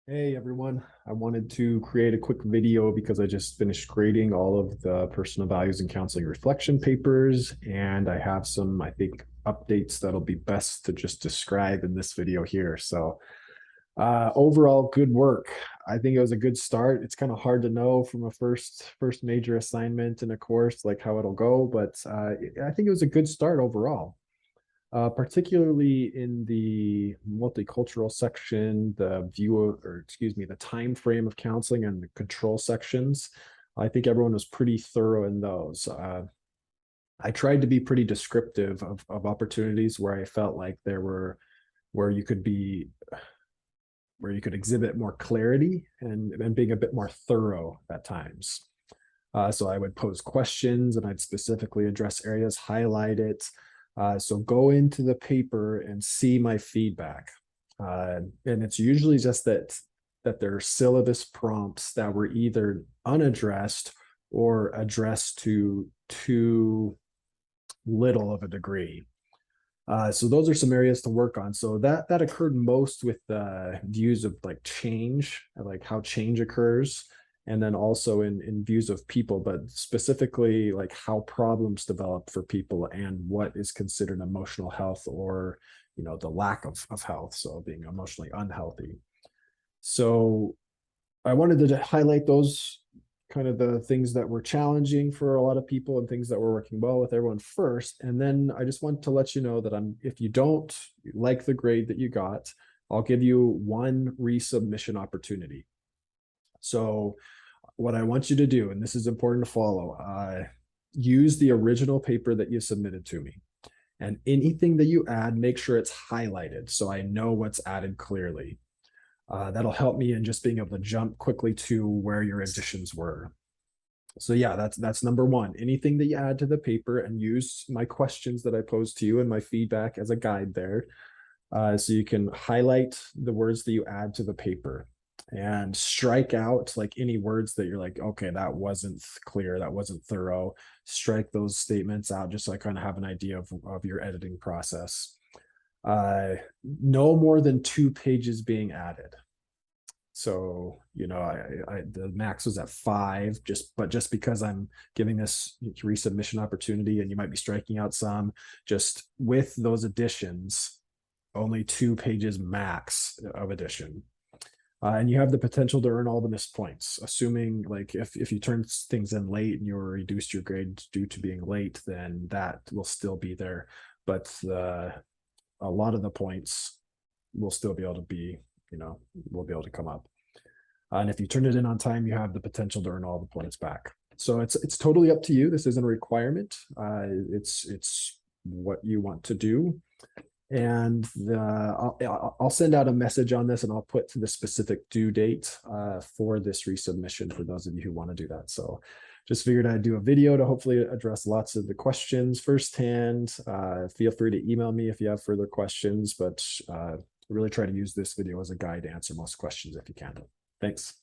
Hey everyone, I wanted to create a quick video because I just finished grading all of the personal values and counseling reflection papers, and I have some, I think, updates that'll be best to just describe in this video here. Overall, good work. I think it was a good start. It's kind of hard to know from a first major assignment in a course like how it'll go, but I think it was a good start overall, particularly in the multicultural section, the the time frame of counseling and the control sections. I think everyone was pretty thorough in those. I tried to be pretty descriptive of opportunities where I felt like there were where you could be where you could exhibit more clarity and being a bit more thorough at times. So I would pose questions and I'd specifically address areas, highlight it. So go into the paper and see my feedback. And it's usually just that there are syllabus prompts that were either unaddressed or addressed to too little of a degree. So those are some areas to work on. So that occurred most with the views of like change, like how change occurs, and then also in views of people, but specifically like how problems develop for people and what is considered emotional health, or the lack of health, so being emotionally unhealthy. So I wanted to highlight those kind of the things that were challenging for a lot of people and things that were working well with everyone first. And then I just want to let you know that if you don't like the grade that you got, I'll give you one resubmission opportunity. So what I want you to do, and this is important to follow, use the original paper that you submitted to me. And anything that you add, make sure it's highlighted so I know what's added clearly. That'll help me in just being able to jump quickly to where your additions were. So yeah, that's number one. Anything that you add to the paper, and use my questions that I posed to you and my feedback as a guide there. So you can highlight the words that you add to the paper and strike out like any words that you're like, okay, that wasn't clear, that wasn't thorough. Strike those statements out just so I kind of have an idea of your editing process. No more than 2 pages being added. So, the max was at 5, just because I'm giving this resubmission opportunity and you might be striking out some, just with those additions, only 2 pages max of addition. And you have the potential to earn all the missed points, assuming like if you turn things in late and you reduced your grade due to being late, then that will still be there. But a lot of the points will still be able to will be able to come up. And if you turn it in on time, you have the potential to earn all the points back. So it's totally up to you. This isn't a requirement. It's what you want to do. And I'll send out a message on this, and I'll put the specific due date for this resubmission for those of you who want to do that. So just figured I'd do a video to hopefully address lots of the questions firsthand. Feel free to email me if you have further questions, but really try to use this video as a guide to answer most questions if you can. Thanks.